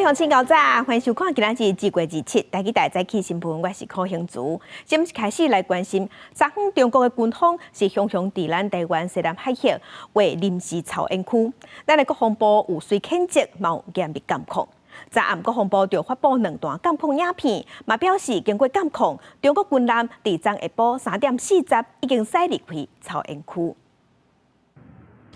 乡亲高早，欢迎收看今仔日4月27日，台记台早起新闻，我是柯兴竹。先开始来关心，昨昏中国的军方是雄雄伫咱台湾西南海峡为临时操演区，咱的国防部有随谴责，嘛有严厉监控。昨暗国防部就发布2段监控影片，嘛表示经过监控，中国军舰伫昨下晡3点40已经驶离开操演区。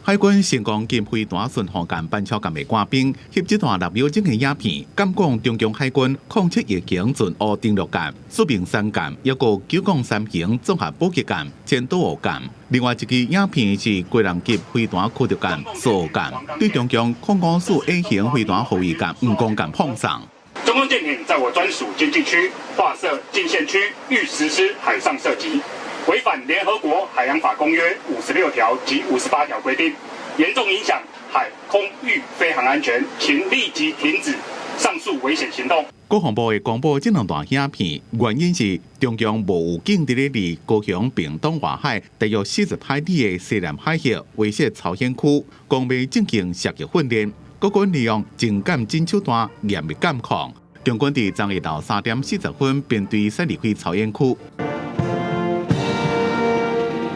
海军成功禁飞弹顺航舰班超舰的官兵，翕这段6秒钟的影片，敢讲中共海军07夜型巡弋登陆舰、苏明3舰，抑个903型综合补给舰、千岛湖舰。另外一支影片是贵人级飞弹驱逐舰苏舰，对中共空攻4 A 型飞弹护卫舰5公舰碰上。 中共舰艇在我专属经济区划设禁限区，欲实施海上射击。 违反联合国海洋法公约56条及58条规定，严重影响海空域飞行安全，请立即停止上述危险行动。国防部会公布这2段影片，原因是中共无有警伫咧离高雄屏东外海大约40海里的西南海峡威胁朝鲜区，公备进行射击训练。国军利用情感真手段严密监控，中军伫昨日到3点40分编队驶离开朝鲜区。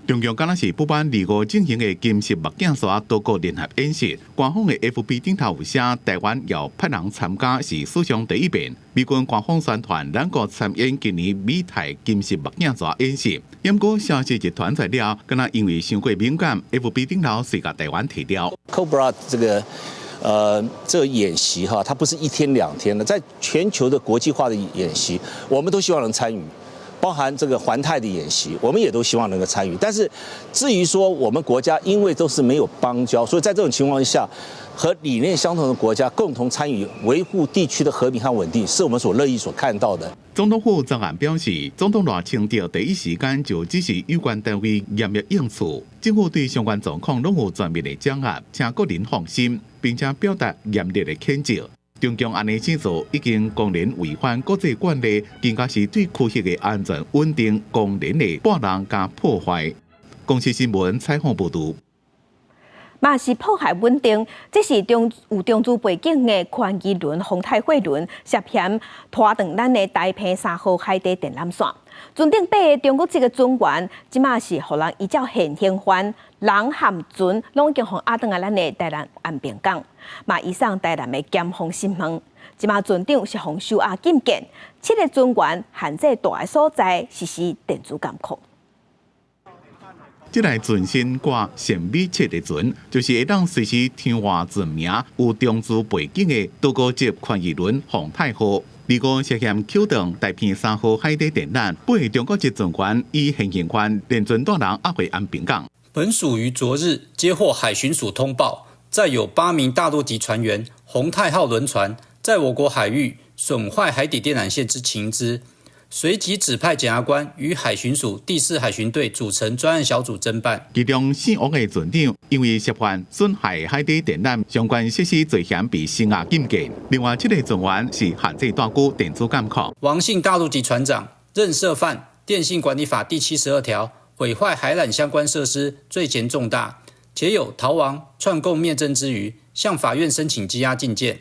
中共敢若是不办2号进行的金色目镜刷多国联合演习，官方的 FB 顶头有写台湾要派人参加是史上第一遍。美军官方宣传咱国参演今年美台金色目镜刷演习，不过消息一传出了，敢若因为伤过敏感 ，FB 顶头随甲台湾提掉。Cobra 这个演习哈，它不是1天2天的，在全球的国际化的演习，我们都希望能参与。 包含这个环太的演习，我们也都希望能够参与。但是，至于说我们国家因为都是没有邦交，所以在这种情况下，和理念相同的国家共同参与维护地区的和平和稳定，是我们所乐意所看到的。总统府昨晚表示，总统赖清德第一时间就指示有关单位严密应处，政府对相关状况拢有全面的掌握，请国人放心，并且表达严厉的谴责。 中共安尼制作已经公然违反国际惯例，更加是对区域的安全稳定公然的破坏加破坏。公司新闻采访报道。嘛是破坏稳定，这是有中资背景的宽基轮、宏泰汇轮涉嫌拖断咱的台澎3号海底电缆线。船顶爬的中国籍个船员，即马是互人依照现行犯，人含船拢已经互押转来咱的台南安平港。 嘛，以上台南的检方审问，即马船长是互收押禁见，7个船员限制大个所在实施电子监控。这台船身挂神秘7的船，就是会当随时天外船名有中资背景的多国籍宽义轮宏泰号。2个涉嫌扣动台澎3号海底电缆，8个中国籍船员以现行犯连船带人押回安平港。本署于昨日接获海巡署通报。 载有8名大陆籍船员宏泰号轮船在我国海域损坏海底电缆线之情资，随即指派检察官与海巡署第4海巡队组成专案小组侦办。其中4名的船长因为涉犯损害海底电缆相关设施罪嫌被收押禁见，另外7个船员是限制大股电子监控。王姓大陆籍船长认涉犯电信管理法第72条毁坏海缆相关设施，罪嫌重大。 且有逃亡、串供灭证之余，向法院申请羁押禁见。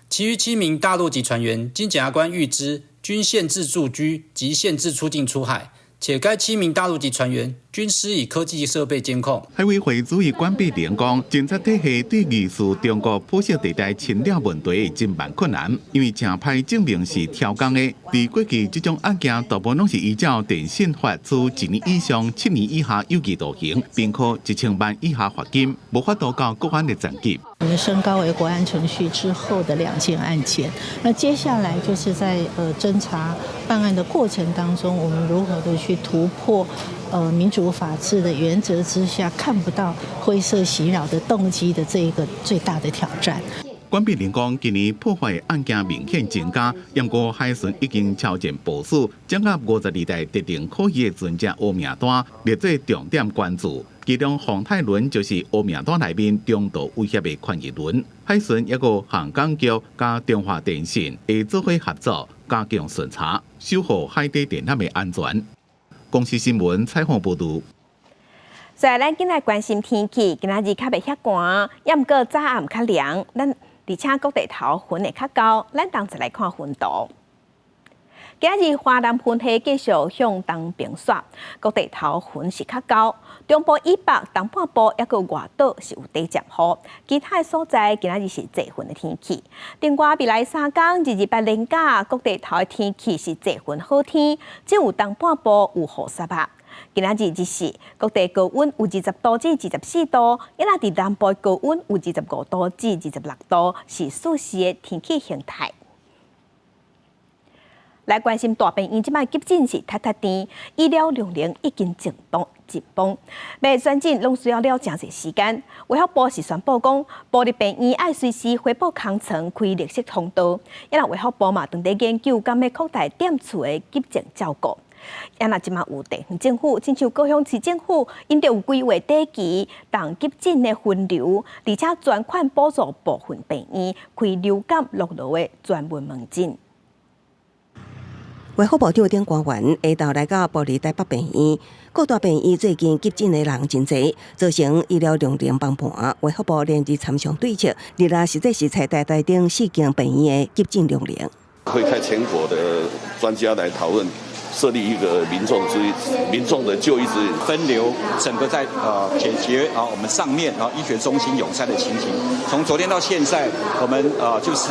其余7名大陆籍船员，经检察官预知，均限制住居及限制出境出海，且该7名大陆籍船员均施以科技设备监控。海委会主席关闭连讲，检察体系对疑似中国捕蛇地带侵略问题侦办困难，因为正派证明是挑工的。在过去这种案件，大部分拢是依照电信法处1年以上7年以下有期徒刑，并科1000万以下罚金，无法度到国安的层级。 我们升高为国安程序之后的2件案件，那接下来就是在侦查办案的过程当中，我们如何的去突破民主法治的原则之下看不到灰色袭扰的动机的这一个最大的挑战。 关闭人讲，今年破坏案件明显增加，不过海巡已经超前部署，掌握52台特定可疑的船只黑名单，列作重点关注。其中宏泰轮就是黑名单内面中度威胁的宽义轮。海巡一个航港局加中华电信会做伙合作，加强巡查，守护海底电缆的安全。公司新闻采访报道。 所以咱今来关心天气，今仔日较袂遐寒，也毋过早暗较凉。咱而且各地头云会较高，咱同齐来看云图。今日华南云系继续向东平刷，各地头云是较高，中部以北、东半部抑个外岛是有低降雨，其他的所在今日是侪云的天气。另外，未来3天日8连假，各地头的天气是侪云好天，只有东半部有雨湿啊。今仔日是各地高温有20度至24度，伊拉伫南部高温有25度至26度，是舒适的天气形态。来关心大病院即摆急诊是塌塌甜，医疗量能已经紧绷。要转诊拢需要了真侪时间。卫福部是宣布讲，部立病院爱随时回报空床开绿色通道。因为卫福部嘛正在研究，敢要扩大点厝的急症照顾。因那即马有地方政府，亲像高雄市政府，因着有规划短期当急诊的分流，而且专款补助部分病院开流感、落落的专门门诊。卫福部长等官员下昼来到部立台北病院，各大病院最近急诊的人真侪，造成医疗量能崩盘。卫福部连日参详对策，日来实在是采台顶4间病院的急诊量能。会开全国的专家来讨论。设立一个民众的就医指引，分流整个在解决我们上面医学中心涌塞的情形。从昨天到现在，我们就是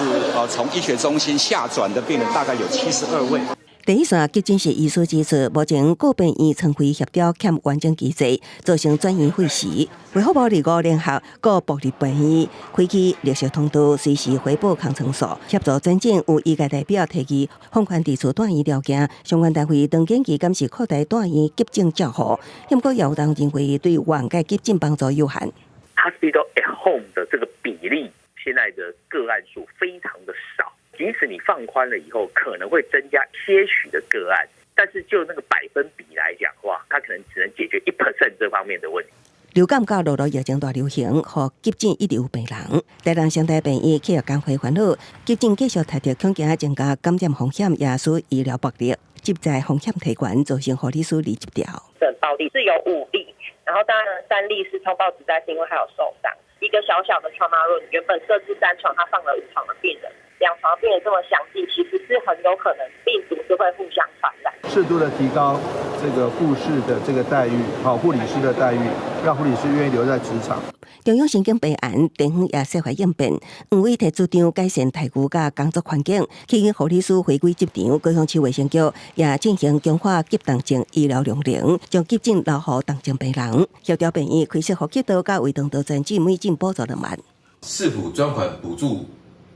从医学中心下转的病人大概有72位。第一线急诊室医师指出，目前各病院参会协调欠完整机制，造成转院费时。卫福部25联合各部立病院开启绿色通道，随时回报空床数，协助转诊有医界代表提议放宽地处转院条件。相关单位当建议敢是扩大转院急诊照护，不过有人认为对缓解急诊帮助有限。Hospital at home 的这个比例，现在的个案数非常的少。即使你放宽了以后，可能会增加些许的个案，但是就那个百分比来讲的话，它可能只能解决1% 这方面的问题。流感甲落疫情大流行，和急诊一直有病人。台南双大病院契约工会烦恼，急诊继续踢着恐惊增加感染风险，也使医疗暴力，接在风险提悬，造成护理师离职掉。的暴力是有5例，然后当然3例是通报职灾，是因为还有受伤。一个小小的 trauma room 原本设置3床，他放了5床的病人。2床病人这么详细，其实是很有可能病毒是会互相传染。适度的提高这个护士的这个待遇，护理师的待遇，让护理师愿意留在职场。中央神经病案地方也设法应变，黄伟提主张改善待遇甲工作环境，吸引护理师回归职场。高雄市卫生局也进行强化急重症医疗量能，将急诊留予重症病人，协调病院开设呼吸道甲胃肠道转诊，每诊补助2万。市府专款补助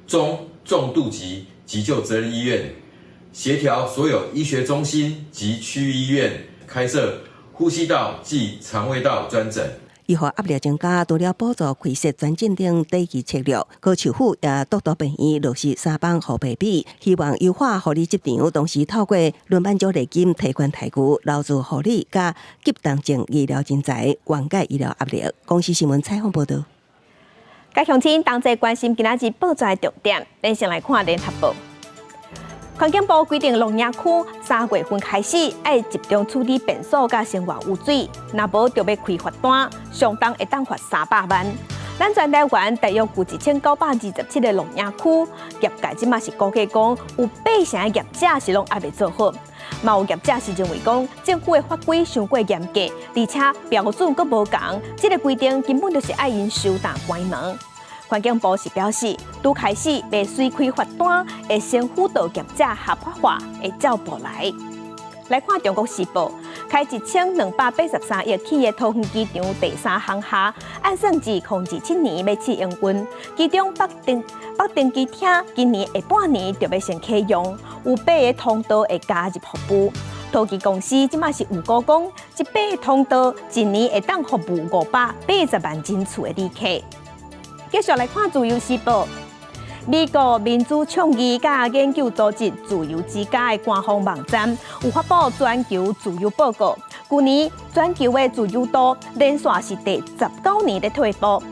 中重度级急救责任医院，协调所有医学中心及区域医院开设呼吸道及肠胃道专诊。医护压力增加，除了补助开设转诊等短期策略，高市府也督导病院落实3班护病比，希望优化护理职场，同时透过轮班奖励金提悬待遇，留住护理加急重症医疗人才，缓解医疗压力。公司新闻采访报道。该乡亲同齐关心今仔日报纸的重点，咱先来看联合报。环境部规定，龙野区3月份开始要集中处理便所甲生活污水，若无就要开罚单，上当会当罚300万。咱全台湾大约有1927个龙野区，业界即马是估计讲有8成的业者是拢还未做好，嘛有业者是认为讲政府的法规伤过严格，而且标准阁无同，这个规定根本就是爱因收大关门。环境部是表示，拄开始要随开罚单，会先辅导业者合法化，会照步来。来看中国时报，开1283亿起的桃园机场第3航厦，按算至2027年要试营运，其中北登机厅今年下半年就要先启用，有8个通道会加入服务。桃机公司即马是预估讲，这8个通道一年会当服务580万人次的旅客。继续来看自由时报，美国民主倡议甲研究组织自由之家的官方网站有发布全球自由报告，去年全球的自由度连续是第19年的退步，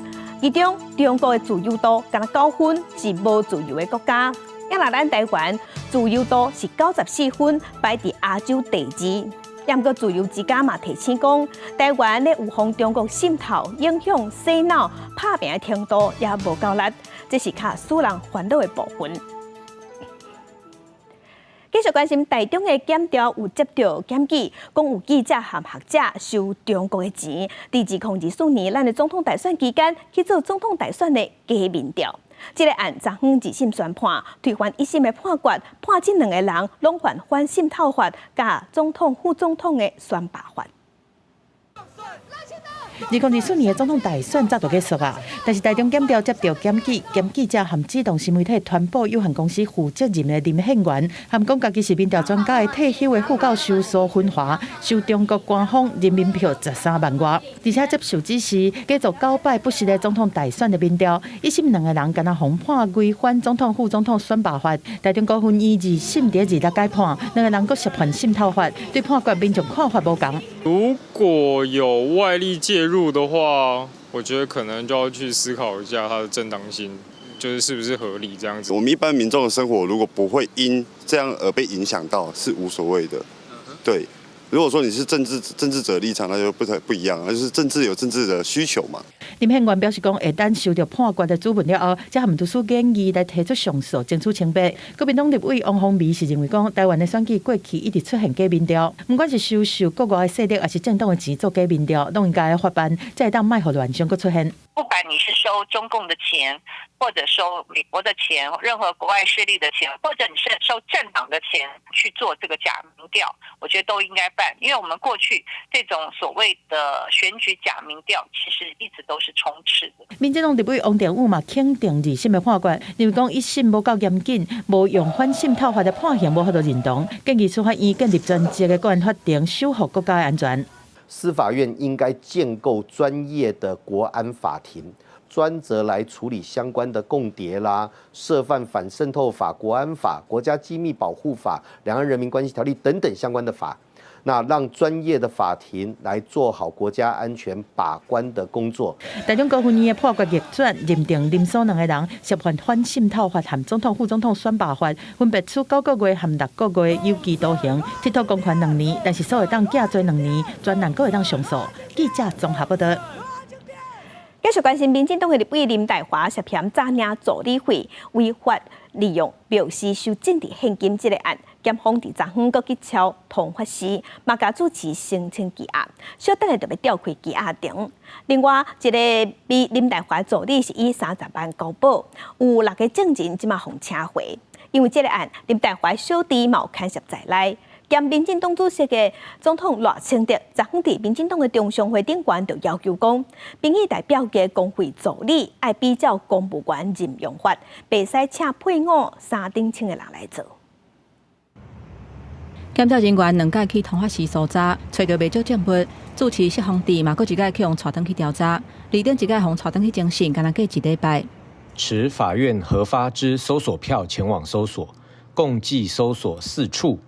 其中中国的自由度敢9分，是无自由的国家。也若咱台湾自由度是94分，排伫亚洲第2。也毋过自由之家嘛提醒讲，台湾咧预防中国渗透、影响、洗脑、拍拼的程度也无够力，这是较使人烦恼的部分。继续关心台中的检调有接到检举，讲有记者和学者收中国的钱，伫2024年咱的总统大选期间去做总统大选的假民调。这个案昨昏2审宣判，推翻1审的判决，判这2个人拢犯反渗透法甲总统、副总统的选罢法。2024年的总统大选早就结束啊，但是台中检调接到检举，检记者和指动新媒体传播有限公司负责任的林宪元，含讲家己是民调专家的退休的副教授苏芬华，收中国官方人民票13万外，而且接受指示继续搞摆不实的总统大选的民调。1审2个人敢若红判违反总统、副总统选罢法，台中高分以2审第2日改判，2个人阁涉犯渗透法，对判决民众看法无同。如果有外力介入的话，我觉得可能就要去思考一下它的正当性，就是是不是合理这样子。我们一般民众的生活如果不会因这样而被影响到，是无所谓的。对，如果说你是政治者立场，那就不一样，那就是政治有政治的需求嘛。林宪元表示讲，会等收到判决的主文了后，才含律师建议来提出上诉，争取清白。国民党立委王宏维是认为讲，台湾的选举过去一直出现假民调，不管是收受国外的势力，还是政党的钱做假民调，都应该法办，才会当卖互乱象佫出现。不管你是收中共的钱，或者收美国的钱，任何国外势力的钱，或者你是收政党的钱去做这个假民调，我觉得都应该办，因为我们过去这种所谓的选举假民调，其实一直都是充斥的。民进党立委王定宇嘛肯定2审的判决，认为讲1审无够严谨，无用反渗透法的判刑无法度认同，建议司法院建立专职的国安法庭，守护国家的安全。司法院应该建构专业的国安法庭，专责来处理相关的共谍啦、涉犯反渗透法、国安法、国家机密保护法、两岸人民关系条例等等相关的法。那让专业的法庭来做好国家安全把关的工作。台中高分院的判决逆转，认定林苏2个人涉犯反渗透法和总统、副总统选罢法，分别处9个月和6个月有期徒刑，褫夺公权2年，但是所会当假罪2年，专案阁会当上诉。记者综合报道。继续关心民进党的立委林岱华涉嫌诈领助理费、违法利用表示收政治现金这个案，检方伫昨昏阁去敲通法师，嘛甲主持申请羁押，小等下就要调开羁押庭。另外，一个被林岱华助理是以30万交保，有6个证人即马互请回，因为这个案林岱华小弟嘛有牵涉在内。兼民进党主席的总统赖清德昨昏伫民进党的中常会顶悬就要求讲，民意代表嘅工会助理爱比照公务员任用法，袂使请配偶3等亲的人来做。检调人员2届去通法师所查，找到未少证物，主持释放地嘛，佫1届去互带转去调查，2等1届互带转去侦讯，敢若过1礼拜。持法院核发之搜索票前往搜索，共计搜索4处。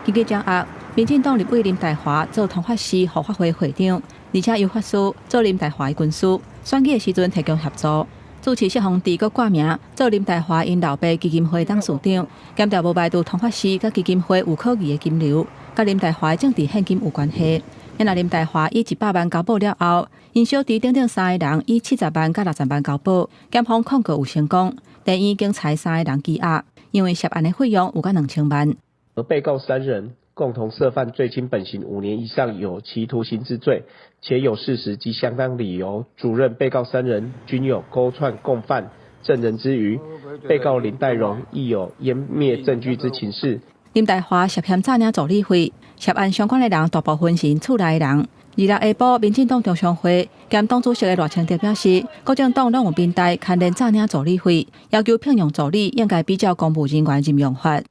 根据掌握，民进党立委林岱华做通法师合法会会长，而且由法师做林岱华的军师，选举的时阵提供协助。主持释放地阁挂名做林岱华因老爸基金会董事长，检调无排除通法师甲基金会有可疑的金流，甲林岱华政治现金有关系。因若林岱华以100万交保了后，因小弟等3个人以70万甲60万交保，检方控告有成功，但已经裁3个人羁押，因为涉案的费用有甲2000万。而被告3人共同涉犯最轻本刑5年以上有期徒刑之罪，且有事实及相当理由主认被告3人均有勾串共犯证人之余，被告林岱荣亦有湮灭证据之情事。林岱华涉嫌诈领助理费，涉案相关的人大部分是因厝内的人。2日下晡，民进党中常会兼党主席的赖清德表示，各政党拢有面代牵连诈领助理费，要求聘用助理应该比照公务人员任用法。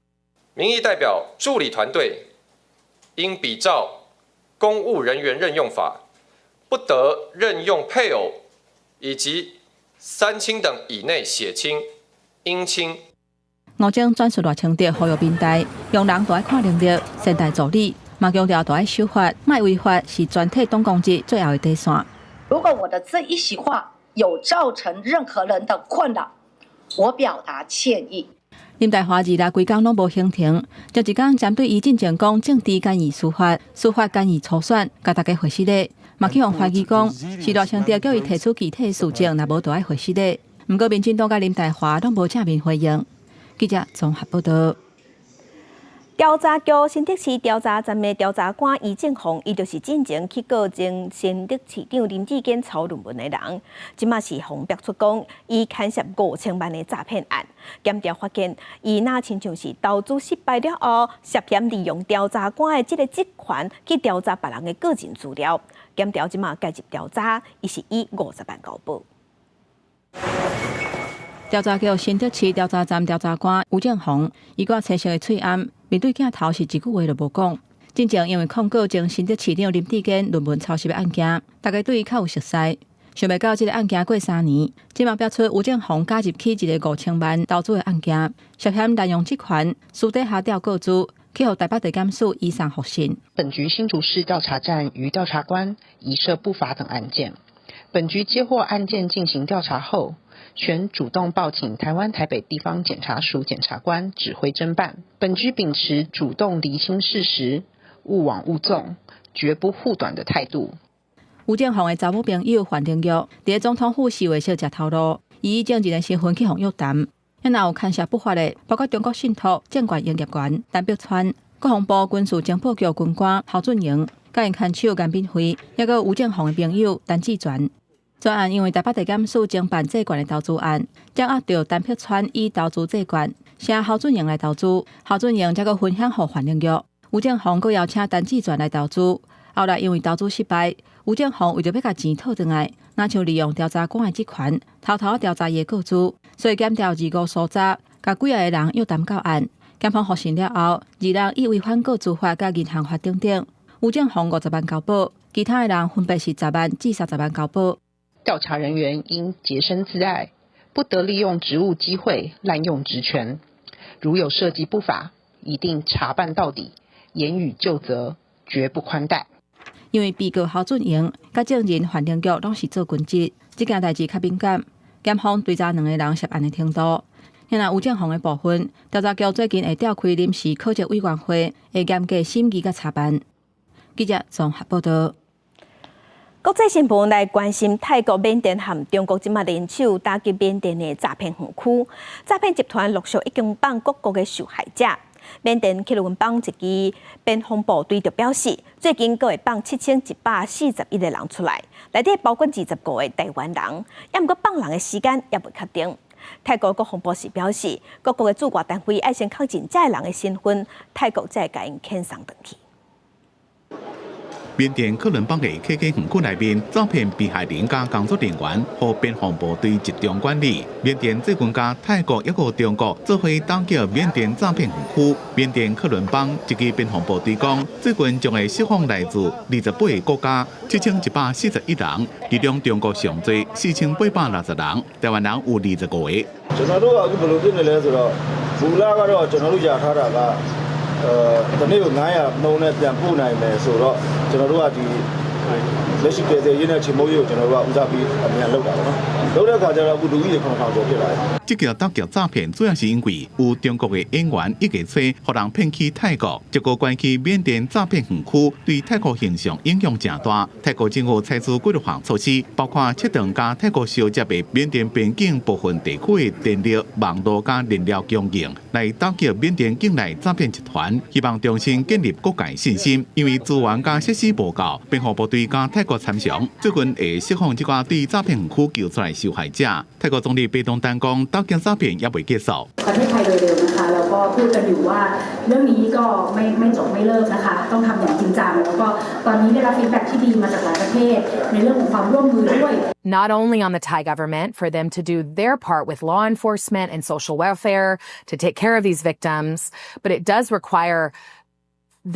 民意代表助理团队应比照公务人员任用法，不得任用配偶以及3亲等以内血亲、姻亲。吴征转述赖清德呼吁面代，用人都爱看能力，善待助理，嘛强调都爱守法，卖违法是全体党公职最后的底线。如果我的这一席话有造成任何人的困扰，我表达歉意。林岱华2日规工拢无行庭，就一工针对伊进前讲政治干预司法干预初选，甲大家回失礼，嘛去互怀疑讲是赖清德叫伊提出具体的事情，若无就爱回失礼。不过民进党甲林大华拢无正面回应。记者综合报道。调查局新竹市调查站的调查官余正宏，伊就是进前去告前新竹市长林志坚抄论文的人，即马是红标出讲，伊牵涉5000万的诈骗案。检调发现，伊那亲像是投资失败了后，涉嫌利用调查官的这个职权去调查别人的个人资料。检调即马介入调查，伊是以50万交保。调查局新竹市调查站调查官吴正宏，伊个青色的喙暗。面对镜头是一句话都无讲。进前因为控告前新竹市长林志坚论文抄袭的案件，大家对伊较有熟悉。想袂到这个案件过3年，即马标出吴正宏加入起一个5000万投资的案件，涉嫌滥用职权，私底下调告资，去互台北地检署移送复讯。本局新竹市调查站与调查官移涉不法等案件，本局接获案件进行调查后，全主动报请台湾台北地方检察署检察官指挥侦办。本局秉持主动厘清事实、勿枉勿纵、绝不护短的态度。吴正宏的查某朋友范廷玉，伫总统府示威小姐透露，伊以政治的身份去互约谈，也有牵涉不法的，包括中国信托、证券营业员陈碧川、国防部军事情报局军官郝俊营，甲因牵手颜炳辉，也有吴正宏的朋友陈志全。专案因为台北地检署经办债券的投资案，掌握到陈碧川以投资债券，请郝俊营来投资，郝俊营才个分享给范廷玉。吴正宏阁邀请陈志全来投资，后来因为投资失败，吴正宏为着要甲钱讨回来，那像利用调查官的职权，偷偷调查伊的个资，所以检调25所查，甲几个人约谈到案。检方复讯了后，2人以违反个资法甲银行法等等，吴正宏50万交保，其他的人分别是10万至30万交保。调查人员应洁身自爱，不得利用职务机会滥用职权。如有涉及不法，一定查办到底，严予究责，绝不宽待。因为被告郝俊营甲证人范廷玉拢是做军职，这件代志较敏感，检方追查2个人涉案的程度。现在吴正宏的部分，调查局最近会召开临时考察委员会，会严格审议甲查办。记者综合报道。国际新闻来关心泰国、缅甸和中国即马联手打击缅甸的诈骗园区，诈骗集团陆续已经绑各国的受害者。缅甸克伦邦一支边防部队就表示，最近阁会绑7141个人出来，内底包括25个台湾人，也毋过绑人的时间也未确定。泰国国防部是表示，各国的驻外单位要先确认这个人的身份，泰国才会甲因遣送回去。缅甸克伦邦的 KK 园区内面，诈骗被害人甲工作人员和边防部队集中管理。缅甸最近甲泰国抑个中国做伙打击缅甸诈骗园区。缅甸克伦邦一支边防部队讲，最近将会释放来自28个国家7141人，其中中国上最4860人，台湾人有25个。ตอนนี้อยู่ไหนอ่ะโน่นเนี่ยเปลี่ยนผู้ไหนเนี่ยสุดแล้วကျွန်တော်တို့ကဒီလက်ရှိပြည်ရေးနဲ့ချေမိုးရေးကိုကျွန်တော်တို့ကဦးစားပြီးအမြန်လုပ်တာပေါ့နော်လုပ်တဲ့အခါကျတော့အခုလူကြီးတွေ9000ကျော်ဖြစ်လာတယ်。这个打击诈骗主要是因为有中国的演员一个吹，互人骗去泰国，结果关系缅甸诈骗园区对泰国形象影响正大。泰国政府采取几多项措施，包括切断加泰国小接的缅甸边境部分地区的电力、网络加燃料供应，来打击缅甸境内诈骗集团，希望重新建立国界信心。因为资源加设施无够，边防部队加泰国参详，最近会释放这个对诈骗园区救出来受害者。泰国总理贝东丹讲，打击诈骗也未结束。ประเทศไทยโดยเร็วนะคะแล้วก็พูดกันอยู่ว่าเรื่องนี้ก็ไม่จบไม่เลิกนะคะต้องทำอย่างจริงจังแล้วก็ตอนนี้ได้รับฟีดแบ็กที่ดีมาจากหลายประเทศในเรื่องของความร่วมมือด้วย Not only on the Thai government for them to do their part with law enforcement and social welfare to take care of these victims, but it does require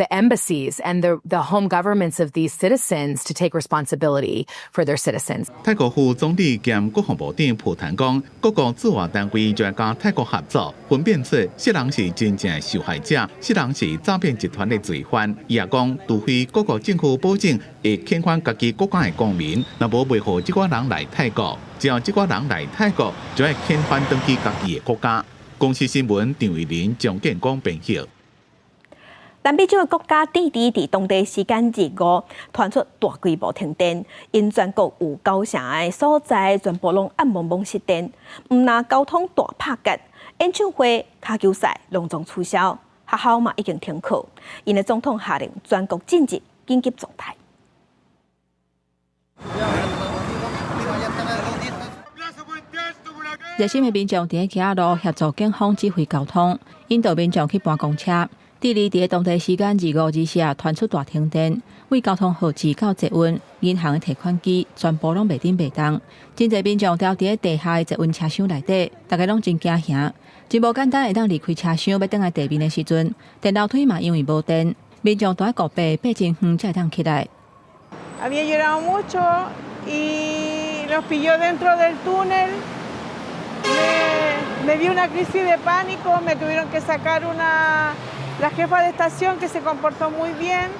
the embassies and the home governments of these citizens to take responsibility for their citizens. 泰国副总理兼国防部长普坦讲，各国驻外单位就要跟泰国合作，分辨出谁人是真正受害者，谁人是诈骗集团的罪犯。伊也讲，除非各国政府保证会遣返家己国家的公民，若无袂互这个人来泰国，只要这个人来泰国，就要遣返登去家己的国家。公司新闻张伟林、蒋建光编译。南美洲的国家地理伫当地时间日5传出大规模停电，因全国有9成的所在全部拢暗蒙蒙熄电，毋但交通大拍结，演唱会、卡球赛隆重取消，学校嘛已经停课。因的总统下令全国进入紧急状态。热心的民众伫街路协助警方指挥交通，引导民众去搬公车。第二，伫当地时间2、5日下传出大停电，为交通号志到捷运、银行的提款机全部拢袂顶袂动。真侪民众掉伫地下的捷运车厢内底，大家拢真惊吓。真无简单会当离开车厢要倒来地面的时阵，电楼梯嘛因为无电，民众都爱顾爬真远才会当起来。Había llorado mucho y los pilló dentro del túnel. Me dio una crisis de pánico, me tuvieron que sacar la jefa de estación que se comportó muy bien.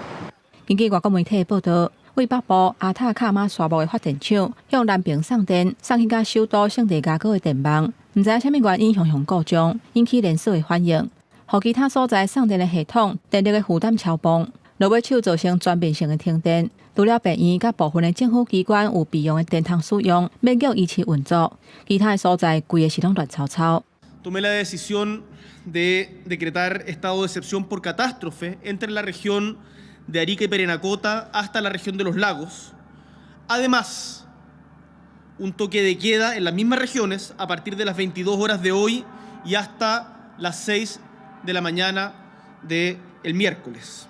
根据外国媒体报道，为北部阿塔卡马沙漠的发电厂向南边送电，送去到首都圣地亚哥的电网，唔知影什么原因常故障，引起连锁的反应，互其他所在送电的系统电力的负担超崩，落尾手造成全面性的停电。除了病院甲部分的政府机关有备用的电筒使用，免叫仪器运作，其他的所在规个系统乱糟糟。Tomé la decisión de decretar estado de excepción por catástrofe entre la región de Arica y Parinacota hasta la región de los lagos. Además, un toque de queda en las mismas regiones a partir de las 22 horas de hoy y hasta las 6 de la mañana del miércoles.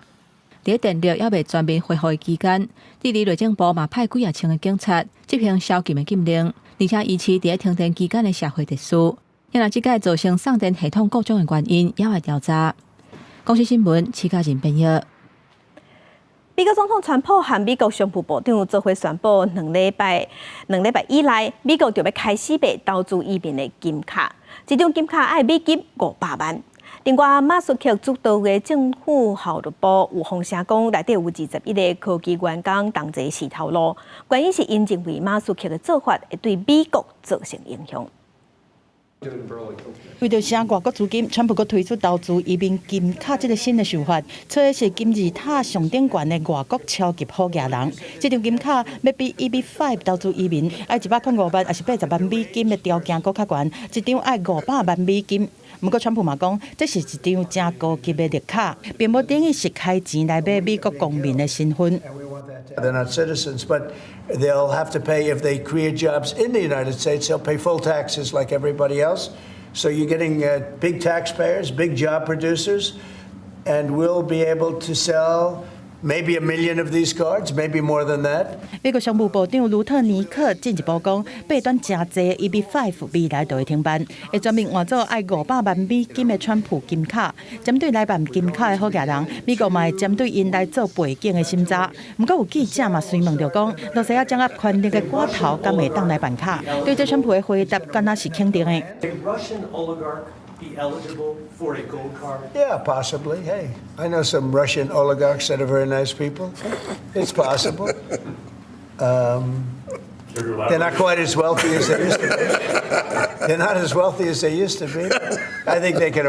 伫电力还未全面恢复的期间，第二内政部嘛派几千个警察执行宵禁的禁令，而且维持伫停电期间的社会秩序。因若即个造成送电系统故障的原因，也会调查。公司新闻，齐家人编译。美国总统川普和美国商务部长做伙宣布，两礼拜以来，美国就要开始卖投资移民的金卡，一张金卡爱美金500万。另外，马斯克主导的政府效率部有风声讲，内底有21个科技员工同齐洗头路，原因是因认为马斯克的做法会对美国造成影响。为着省外国资金，川普阁推出投资移民金卡这个新的手法，找的是金字塔上顶悬的外国超级好野人。这张金卡要比 EB5 投资移民爱105万还是80万美金的条件阁较悬，一张爱500万美金。不过，川普嘛讲，这是一张正高级的绿卡，并无等于是开钱来买美国公民的身份。They're not citizens, but they'll have to pay if they create jobs in the United States. They'll pay full taxes like everybody else. So you're getting big taxpayers, big job producers, and we'll be able to sell maybe 1 million of these cards, maybe more than that. 美国商务部长卢特尼克进一步讲，备端真济 EB5 未来就会停办，会专门换做爱500万美金的川普金卡。针对来办金卡的好野人，美国嘛会针对因来做背景的审查。不过有记者嘛随问着讲，罗西亚掌握权力的寡头敢会当来办卡？对这川普的回答，敢若是肯定的。Be eligible for a gold card? Yeah, possibly. Hey, I know some Russian oligarchs that are very nice people. It's possible. They're not quite as wealthy as they used to be. They're not as wealthy as they used to be. I think they can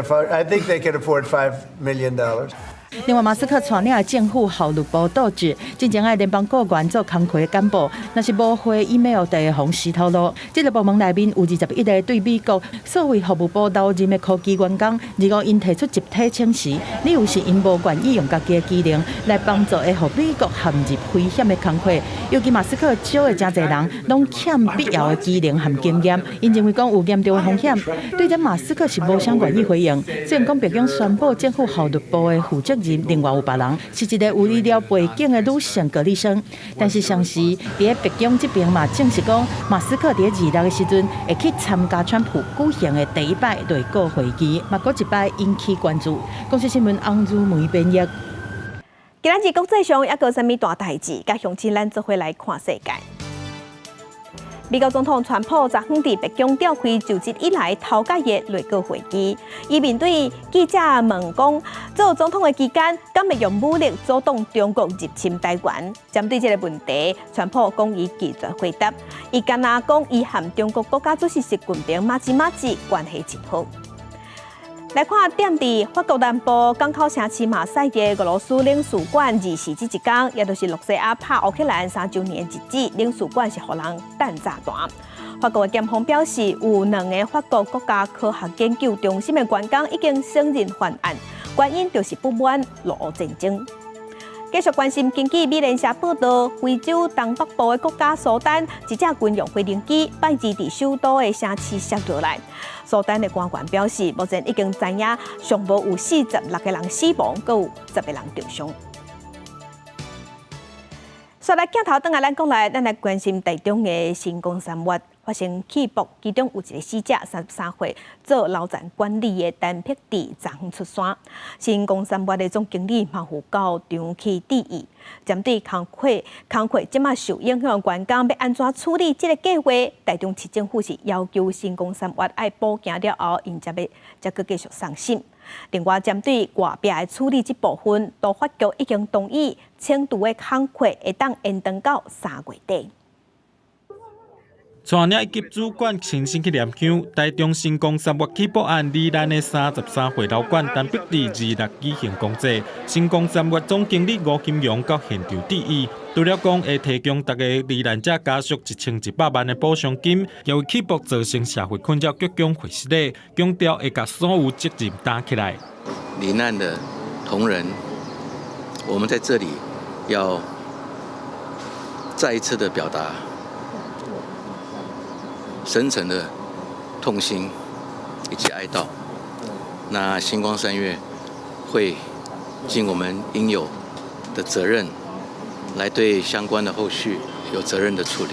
afford $5 million. 另外，马斯克带领的政府效率部导致真正爱联邦雇员做工课的干部，若是无回 email 就会防洗头路。这个部门内面有21个对美国所谓服务部留任的科技员工，如果因提出集体请辞，理由是因无愿意用家己的技能来帮助会互美国陷入危险的工课。尤其马斯克招的真侪人拢欠必要的技能和经验，因认为讲有严重的风险。对这马斯克是无啥愿意回应，虽然讲白宫宣布政府效率部的负责。另外有别人是一个有医疗背景的女性管理生，但是上时伫白宫这边嘛证实讲，马斯克伫26的时阵会去参加川普举行的第一摆内阁会议，嘛搁一摆引起关注。公司新闻洪如梅编译。今仔日国际上还有啥物大代志？甲乡亲咱做伙来看世界。美国总统川普昨昏伫白宫召开就职以来头届的内阁会议，伊面对记者问讲，做总统的期间，敢会用武力阻挡中国入侵台湾？针对这个问题，川普讲伊拒绝回答，伊敢若讲伊和中国国家主席习近平马子关系真好。来看点伫法国南部港口城市马赛嘅俄罗斯领事馆24这一天，也就是洛西亚拍乌克兰3周年日子，领事馆是互人弹炸弹。法国嘅检方表示，有2个法国国家科学研究中心嘅员工已经承认犯案，原因就是不满俄乌战争。继续关心，根据美联社报道，非洲东北部的国家苏丹一架军用飞行机拜二伫首都的城市摔落来。苏丹的官员表示，目前已经知影上无有46个人死亡，阁有10个人重伤。再来镜头转来，咱来关心台中的新光三越发生起爆，其中有一个死者33岁，做楼站管理的陈碧娣昨昏出山。新光三越的总经理嘛有到场去致意，针对工课即马受影响的员工要安怎处理这个计划，台中市政府是要求新光三越爱补件了后，因才阁继续送审。另外，针对外壁的处理这部分，都法局已经同意轻度的工课会当延长到3月底。带领一级主管亲身去念香，台中新光三越起爆案罹难的33岁老管陈碧娣26举行公祭，新光三越总经理吴金荣到现场致意。除了讲会提供大家罹难者家属1100万的补偿金，也为起爆造成社会困扰鞠躬回失礼，强调会把所有责任担起来。罹难的同仁，我们在这里要再一次的表达深沉的痛心以及哀悼。那新光三越会尽我们应有的责任，来对相关的后续有责任的处理。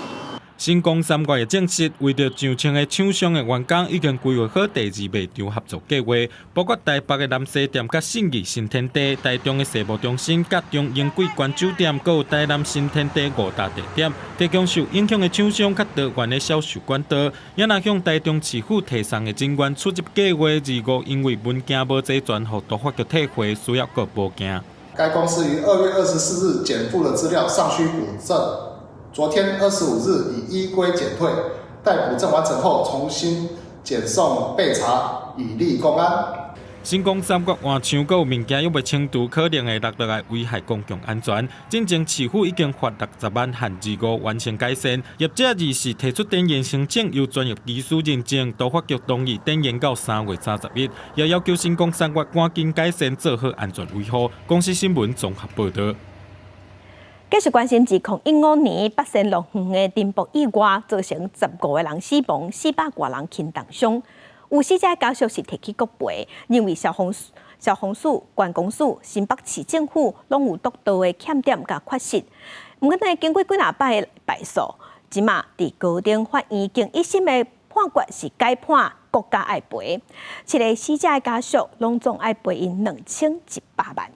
新光三越也证实，为着上千个厂商的员工已经规划好第2卖场合作计划，包括台北的南西店、甲信义新天地、台中的世贸中心、甲中英贵关酒店，还有台南新天地5大地点，提供受影响的厂商较多元的销售管道，也若向台中市府提送的人员出入计划25因为文件无齐全，互都法局退回，需要各补件。该公司于2月24日减负的资料尚需补正。昨天25日已依规检退，待补正完成后重新检送备查，以利公安。新光三越换厂阁有物件约轻度可能会落来危害公共安全，进前市府已经发60万限25完成改善，业者24提出电延申请，由专业技术认证，都法局同意电延到3月31日，也要求新光三越赶紧改善，做好安全维护。公司新闻综合报道。继续关心，自2015年北仙龙园的珍宝意外，造成15个人死亡，400多人轻重伤。有死者家属是提起告赔，认为消防署、关公署、新北市政府拢有督导的欠点甲缺失。不过呢，经过几下摆的败诉，即马伫高等法院经1审的判决是改判国家爱赔，7个死者的家属拢总爱赔因2100万。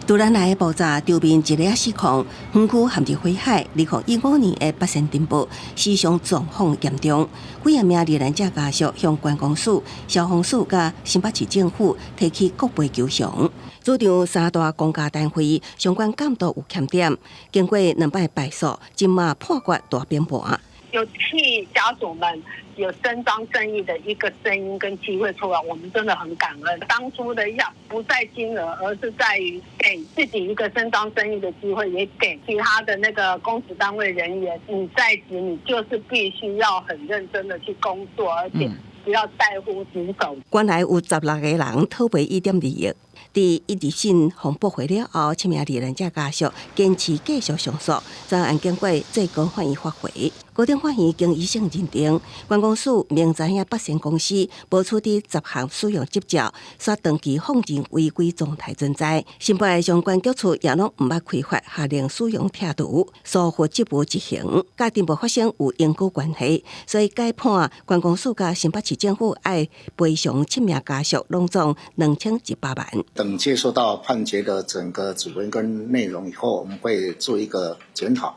突然来的爆炸，周边一个死亡，园区陷入火海。2015年的北仙珍宝死伤状况严重，几啊名罹难者家属向关公署、消防署甲新北市政府提起国赔求偿。主张3大公家单位相关监督有欠点，经过2摆败诉，今嘛判决大变盘。有替家属们有伸张正义的一个声音跟机会出来，我们真的很感恩。当初的要不在金额，而是在于给自己一个伸张正义的机会，也给其他的那个公职单位人员，你在职你就是必须要很认真的去工作，而且不要在乎职守。原来有16个人讨赔1.2亿。伫1审封驳回了后，7名罹难者家属坚持继续上诉，专案经过最高法院发回。高等法院经1审认定，关公署明知影北仙公司无处理10项使用执照，却长期放任违规状态存在。新北的相关局处也拢毋捌开发下令使用拆除，疏忽职务执行，甲珍宝发生有因果关系，所以改判关公署甲新北市政府爱赔偿7名家属拢总2100万。等接收到判决的整个主文跟内容以后，我们会做一个检讨，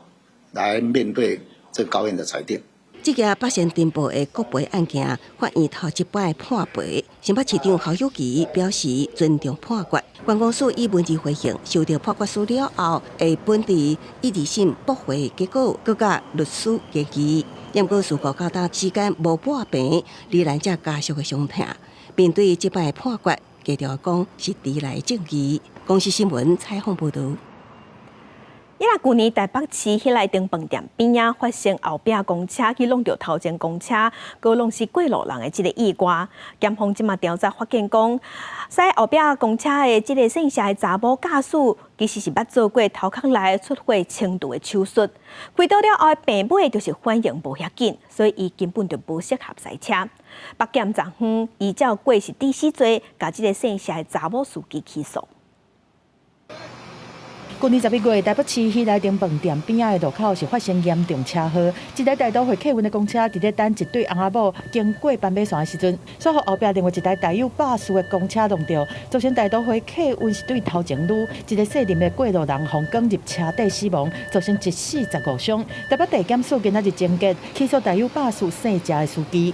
来面对这高院的裁定。这件北仙珍宝的国赔案件，法院头一摆判赔，新北市长侯友宜表示尊重判决。关公署以文字回应，收到判决书了后，会本地1、2审驳回结果，各甲律师建议。因过事故到达时间无半平，罹难者家属的伤痛。面对这摆判决，强调讲是迟来正义。公司新闻采访报道。伊拉去年台北市迄个顶饭店边仔发生后壁公车去弄到头前公车，高弄是过路人的这个意外。检方即马调查发现讲，驶后壁公车的这个姓谢的查某驾驶，其实是捌做过头壳内出血轻度的手术。开刀了后，病尾就是反应无遐紧，所以伊根本就无适合驶车。北检昨昏依照过失致死罪，甲这个姓谢的查某司机起诉。去年11月，台北市喜来登饭店边仔的路口是发生严重车祸，一台大都会客运的公车伫咧等一对翁仔某经过斑马线的时阵，随后后壁另外一台带有巴士的公车弄到，造成大都会客运是对头前女一个细龄的过路人被卷入车底死亡，造成1死15伤。台北地检署今仔日侦结起诉带有巴士姓谢的司机。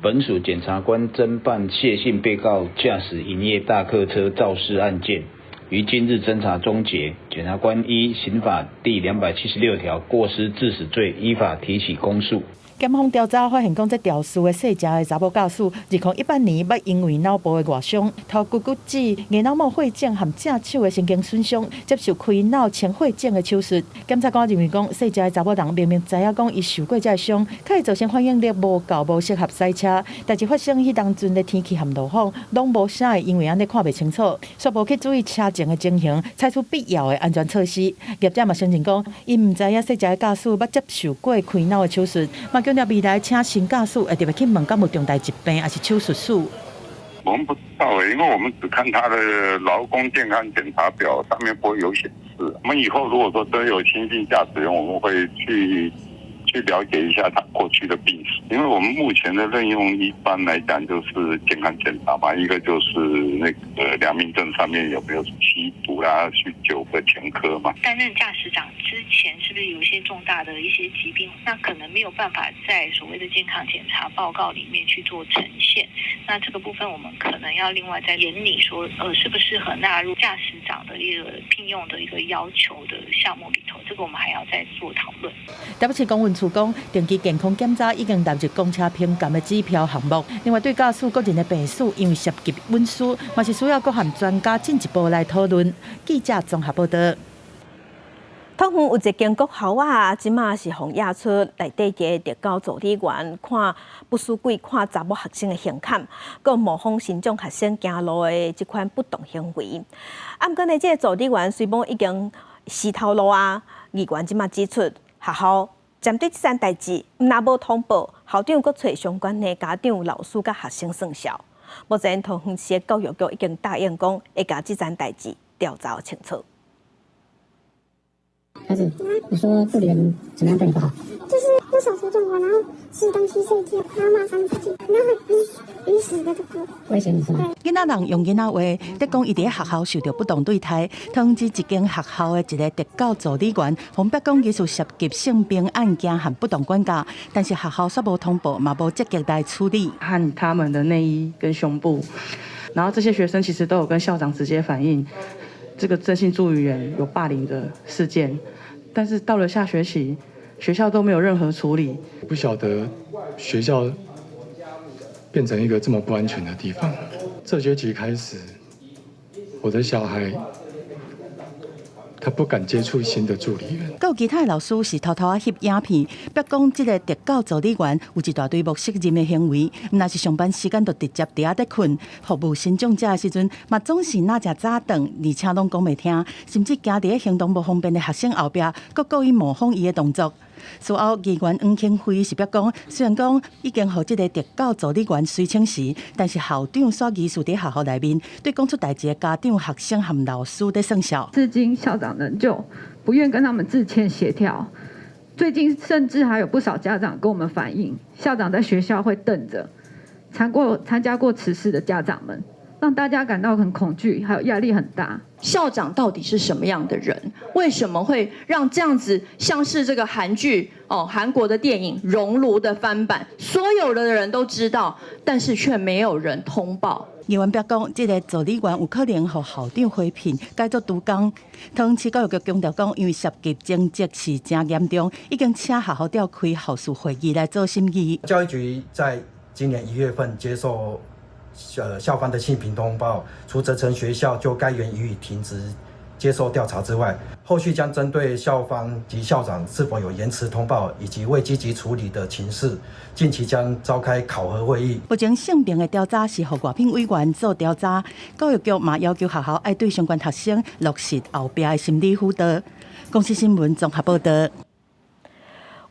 本署检察官侦办谢姓被告驾驶营业大客车肇事案件。于今日侦查终结，检察官依刑法第276条过失致死罪依法提起公诉。检方调查发现，讲这肇事的姓谢的查某驾驶，2018年捌因为脑部的外伤、头骨骨折、眼脑膜血肿和正手的神经损伤，接受开脑清血症的手术。检察官认为讲，姓谢的查某人明明知影讲伊受过这个伤，可会造成反应力无够，无适合驶车。但是发生迄当阵的天气和路况，拢无啥会因为安尼看袂清楚，却无去注意车前的情形，采取必要的安全措施。业者嘛相信讲，伊唔知影姓谢的驾驶捌接受过开脑的手术，嘛强调未来请新驾驶会特别去问，敢有重大疾病还是手术史。我们不知道因为我们只看他的劳工健康检查表，上面不会有显示。我们以后如果说真有新进驾驶员，我们会去了解一下他过去的病史，因为我们目前的任用一般来讲就是健康检查嘛，一个就是那个良民证上面有没有吸毒啦、酗酒的前科嘛。担任驾驶长之前是不是有一些重大的一些疾病？那可能没有办法在所谓的健康检查报告里面去做呈现。那这个部分我们可能要另外再研拟说，适不适合纳入驾驶长的一个聘用的一个要求的项目里头，这个我们还要再做讨论。台北市公运处讲，定期健康检查已经纳入公车品鉴的指标项目。另外，对驾驶个人的病史，因为涉及运输，嘛是需要各项专家进一步来讨论。记者综合报道。桃园有一间国校啊，即马是互野出内底嘅特教助理员看不输鬼看查某学生的刑砍，佮模仿新疆学生行路的即款不当行为。啊，毋过呢，这个助理员虽然已经死头路啊，议员即马指出，学校针对这件代志，若无通报，校长佮找相关的家长、老师佮学生算账。目前桃园市的教育局已经答应讲，会将这件代志调查清楚。孩子，你说这里人怎么样对你不好？就是用手扶住我，然后吃东西睡觉，然后骂脏字，然后逼死的这个威胁你是吗？囡仔人用囡仔话，得讲伊伫学校受到不当对待，通知一间学校的一个特教助理员，红白讲疑似涉及性平案件和不当管教，但是学校却无通报，嘛无积极来处理。和他们的内衣跟胸部，然后这些学生其实都有跟校长直接反映，这个正性助语员有霸凌的事件。但是到了下学期，学校都没有任何处理。不晓得学校变成一个这么不安全的地方。这学期开始，我的小孩他不敢接触新的助理员。有其他的老师是偷偷翕影片，表讲这个特教助理员有一大堆不适任的行为，若是上班时间就直接伫遐在困，服务新长者的时阵，嘛总是哪只早顿，而且拢讲袂听，甚至行伫行动不方便的学生后壁，佮故意模仿伊的动作。事后，议员黄庆辉是表讲，虽然讲已经互这个特教助理员随请时，但是校长煞疑似伫学校内面对讲出代志的家长、学生和老师在算小。至今校长仍旧不愿跟他们自签协调，最近甚至还有不少家长跟我们反映，校长在学校会瞪着参加过此事的家长们，让大家感到很恐惧，还有压力很大。校长到底是什么样的人？为什么会让这样子像是这个韩剧韩国的电影《熔炉》的翻版，所有的人都知道，但是却没有人通报？议员表讲，这个助理员有可能和校长回聘改做督工。桃园市教育局强调讲，因为涉及争执是真严重，已经请学校召开校事会议来做审议。教育局在今年1月份接受校方的性平通报，除责成学校就该员予以停职接受调查之外，后续将针对校方及校长是否有延迟通报以及未积极处理的情事，近期将召开考核会议。目前性平的调查是由外聘委员做调查，教育局嘛要求学校要对相关学生落实后壁的心理辅导。公司新闻综合报道。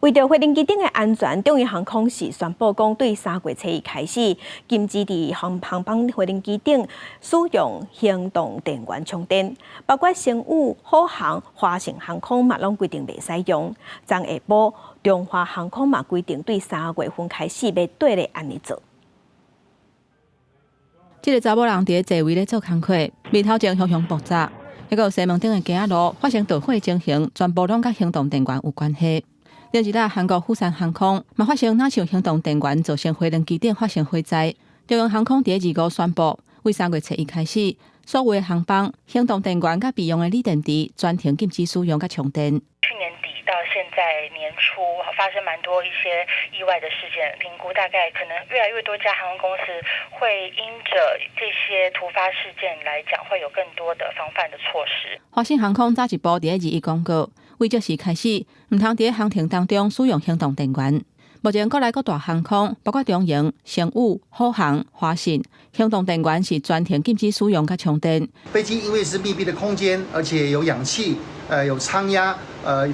为着飞行机顶的安全，中央航空是宣布讲，对3月初1开始，禁止伫航班飞行机顶使用行动电源充电，包括星宇、虎航、华盛航空嘛拢规定袂使用。昨下晡，中华航空嘛规定对3月份开始要对咧安尼做。这个查某人伫座位咧做工课，面头前凶凶爆炸，还有西门町的行路发生导火情形，全部拢甲行动电源有关系。另一个韩国釜山航空嘛发生若像行动电源造成飞行机顶发生火灾。中央航空伫2号宣布，为3月初1开始，所有的航班行动电源甲备用的锂电池全停禁止使用甲充电。去年底到现在年初发生蛮多一些意外的事件，评估大概可能越来越多家航空公司会因着这些突发事件来讲，会有更多的防范的措施。华信航空早一步伫2公告，为这时开始，唔通伫航程当中使用行动电源。目前国内各大航空，包括中营、星宇、虎航、华信，行动电源是全停禁止使用甲充电。飞机因为是密闭的空间，而且有氧气，有舱压，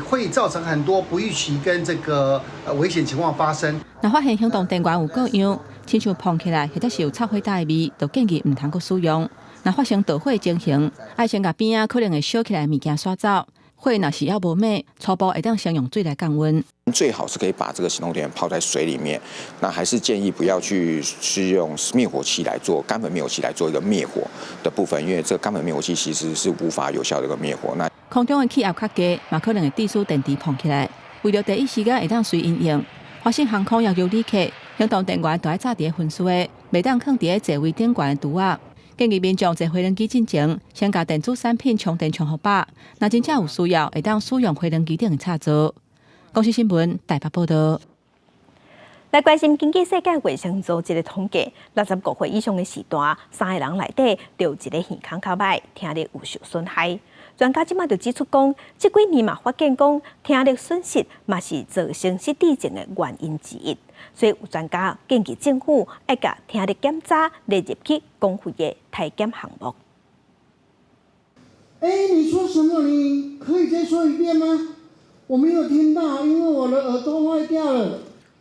会造成很多不预期跟这个危险情况发生。若发现行动电源有各样，亲像碰起来或者是有插火带的味，就建议唔通阁使用。若发生导火情形，爱先甲边仔可能会烧起来的物件刷走。火若是要无灭，初步会当先用水来降温。最好是可以把这个行动电源泡在水里面，那还是建议不要去使用灭火器来做干粉灭火器来做一个灭火的部分，因为这个干粉灭火器其实是无法有效的一个灭火。那空中的气压较低，嘛可能会致使电池碰起来。为了第一时间会当随因应，华信航空要求旅客行动电源都要插伫分数的，袂当放伫座位顶悬的拄仔。建议民众坐飞行机进前，先甲电子产品充电充好饱。若真正有需要，会当使用飞行机顶的插座。公司新闻台北报道。来关心经济世界卫生组织的统计，65岁以上的时段，3个人内底就有一个健康较歹，听力有受损害。专家即马就指出讲，这几年嘛发现讲，听力损失嘛是造成失智症的原因之一。所以有专家建议政府要把听力检查列入去公费的体检项目。你说什么？你可以再说一遍吗？我没有听到，因为我的耳朵坏掉了。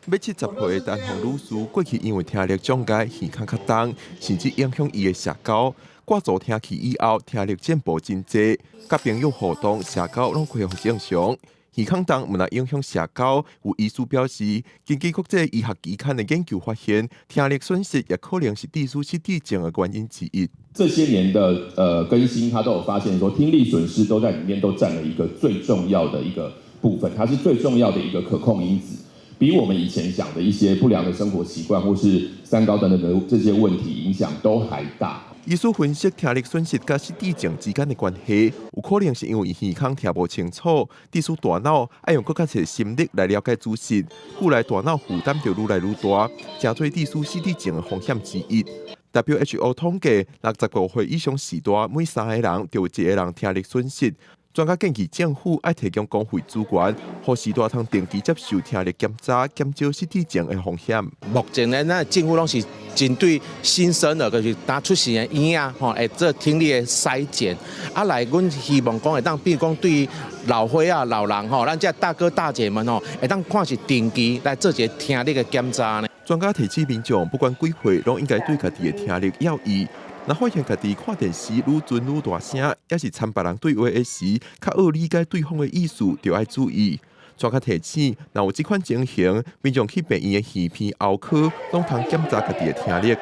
要70岁的单方女士，过去因为听力障碍，耳孔较重，甚至影响伊的社交。挂助听器以后，听力进步真济，甲朋友互动、社交拢恢复正常。耳孔重毋但影响社交，有医师表示，根据国际医学期刊的研究发现，听力损失也可能是致使失智症的原因之一。这些年的更新，它都有发现说，听力损失都在里面都占了一个最重要的一个部分，它是最重要的一个可控因子，比我们以前讲的一些不良的生活习惯或是三高等等的这些问题影响都还大。医师分析听力损失甲失智症之间的关系，有可能是因为耳孔听无清楚，致使大脑爱用更加侪心力来了解知识，故来大脑负担就愈来愈大，成做致使失智症的风险之一。WHO 统计，65岁以上时代每3个人就有1个人听力损失。专家建议政府要提供公费资源，让时代通定期接受听力检查，减少失智症的风险。目前呢，咱政府拢是针对新生儿，就是打出生的婴儿，会做听力的筛检。来，阮希望讲会当，比如讲对老岁仔、老人咱这大哥大姐们会当看是定期来做一个听力的检查呢。专家提醒民众，不管几岁，拢应该对家己的听力要义。若发现家己看电视愈准愈大声，也是参别人对话的时，较好理解对方的意思，就要注意。专家提醒，若有这款情形，民众去病院的耳鼻喉科，拢通检查家己的听力。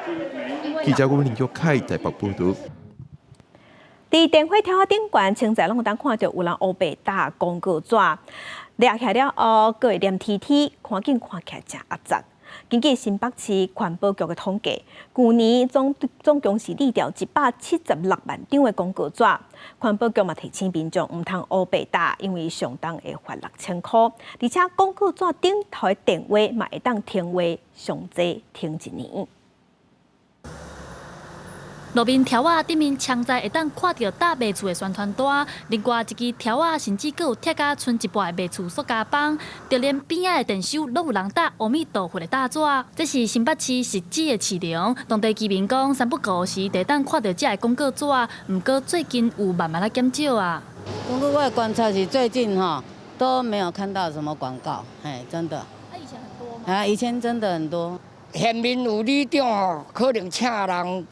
记者林玉凯台北报道。伫电火条顶悬，清早拢有当看到有人乌白打广告纸，掠起了后，佫会念贴贴，看起来真压杂。根据新北市环保局的统计，去年总共是立掉176万张的广告纸。环保局嘛提醒民众唔通乌白打，因为上当会罚6000块，而且广告纸顶头的电话嘛会当停话上济停1年。路边条仔顶面强在会当看到搭卖厝的宣传单，另外一支条仔甚至佫有贴甲剩一半的卖厝塑胶棒，就连边仔的电收拢有人搭阿弥陀佛的大纸。这是新北市实际的市场，当地居民讲三不五时会当看到这个广告纸，不过最近有慢慢的减少啊。公路外观察是最近都没有看到什么广告，真的。以前很多吗？以前真的很多。县民有里长可能请人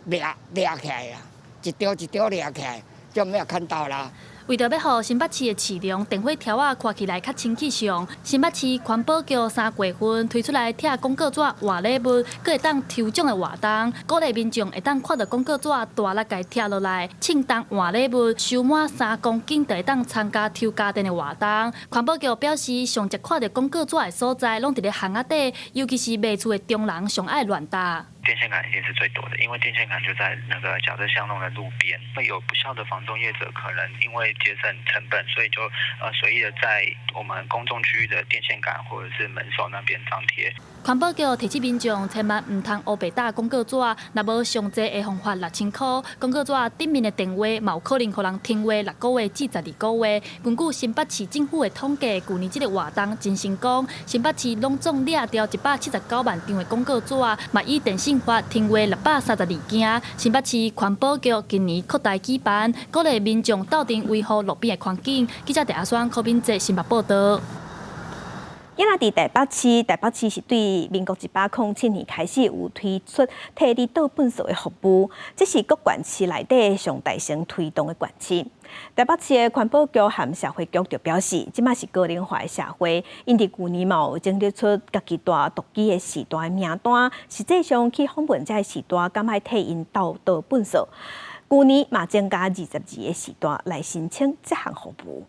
抓起来啊，一条一条抓起来，就没有看到啦。为着要让新北市的市容电火条仔看起来较清气上，新北市环保局3月份推出来贴广告纸活礼物，佮会当抽奖的活动，鼓励民众会当看到广告纸大力甲贴落来，庆当活礼物收满3公斤，就会当参加抽家电的活动。环保局表示，上常看到广告纸的所在，拢伫咧巷仔底，尤其是卖厝的中人上爱乱搭。电线杆一定是最多的，因为电线杆就在那个角色巷弄的路边，会有不孝的房东业者可能因为节省成本，所以就随意的在我们公众区域的电线杆或者是门首那边张贴。环保局提醒民众千万唔通乌白搭广告纸，若无上济会罚款6000块。广告纸顶面的电话，嘛有可能互人停话6个月至12个月。根据新北市政府的统计，去年这个活动真成功，新北市拢总掠掉179万张的广告纸，嘛以电信法停话632件。新北市环保局今年扩大举办，鼓励民众斗阵维护路边的环境。记者陈选柯敏哲新北报道。今仔伫台北市是对民国107年开始有推出替你倒垃圾的服务，这是各县市内底上大型推动的县市。台北市的环保局和社会局就表示，即卖是高龄化的社会，因伫旧年嘛有整理出家己大独机的时代名单，实际上去访问这时代，敢爱替因倒垃圾。旧年嘛增加22个时代来申请这项服务。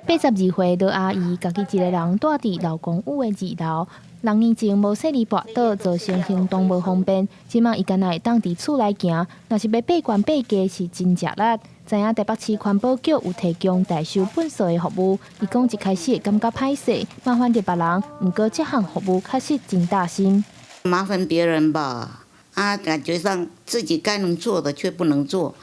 82岁老阿姨，家己一个人住伫老公寓的2楼。6年前无细里跋倒，造成行动无方便。即马伊敢若会当伫厝内行，若是要爬悬爬低是真吃力。知影台北市环保局有提供代收垃圾的服务，伊讲一开始会感觉歹势，麻烦着别人，毋过这项服务确实真大心。麻烦别人吧，感觉上自己该能做的却不能做。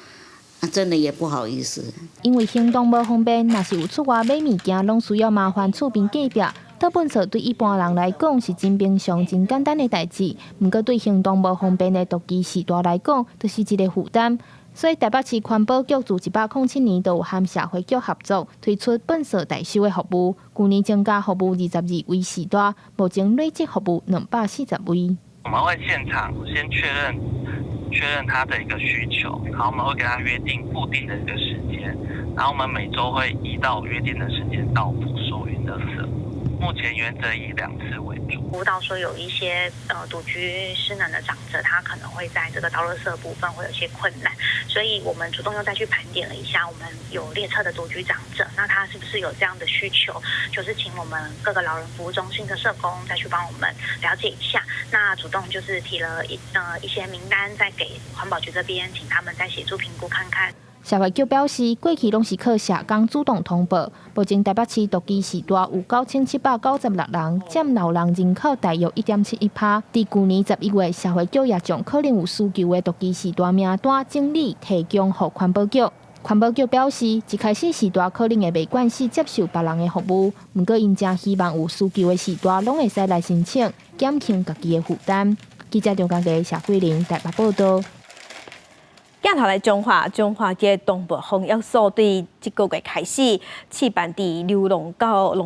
真的也不好意思，因为行动无方便，若是有出外买物件，拢需要麻烦厝边隔壁。倒垃圾对一般人来讲是真平常、真简单的代志，毋过对行动无方便的独居时代来讲，就是一个负担。所以台北市环保局自107年就有和社会局合作，推出垃圾代收的服务。去年增加服务22位时代，目前累计服务240位。我们会现场先确认他的一个需求，然后我们会给他约定固定的一个时间，然后我们每周会依到约定的时间到府收运垃圾。目前原则以2次为主。辅导说有一些独居失能的长者，他可能会在这个倒垃圾的部分会有一些困难，所以我们主动又再去盘点了一下，我们有列册的独居长者，那他是不是有这样的需求，就是请我们各个老人服务中心的社工再去帮我们了解一下。那主动就是提了一些名单，再给环保局这边，请他们再协助评估看看。社会局表示，过去拢是靠社工主动通报。目前台北市独居时代有9796人，占老人人口大约1.71%。在去年11月，社会局也将可能有需求的独居时代名单整理提供给环保局。环保局表示，一开始时代可能会袂惯势接受别人的服务，不过因真希望有需求的时代拢会使来申请，减轻家己的负担。记者张家佳、谢桂玲台北报道。镜头来中华嘅动物防疫所对这个月开始试办伫流浪狗的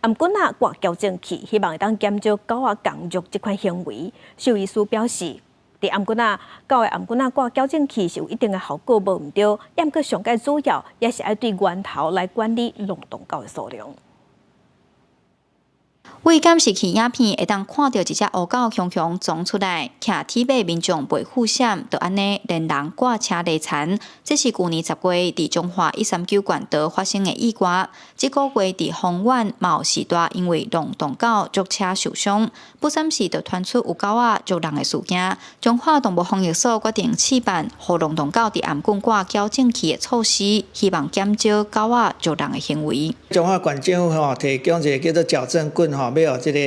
颔棍仔挂矫正器，希望会当减少狗仔共虐这款行为。兽医师表示，伫颔棍仔狗的颔棍仔挂矫正器是有一定的效果，无毋对，也毋过上界主要也是要对源头来管理流浪狗的数量。为监视器影片，会当看到一只乌狗雄雄撞出来，徛铁马民众陪护险，就安尼连人挂车累残。这是去年10月伫中华139县道发生的意外。这个月伫丰原嘛时代因为浪动狗撞车受伤，不闪时就传出有狗仔撞人的事件。中华动物防疫所决定试办互浪动狗伫颔棍挂矫正器的措施，希望减少狗仔撞人的行为。中华县政府提供一个叫做矫正棍要即个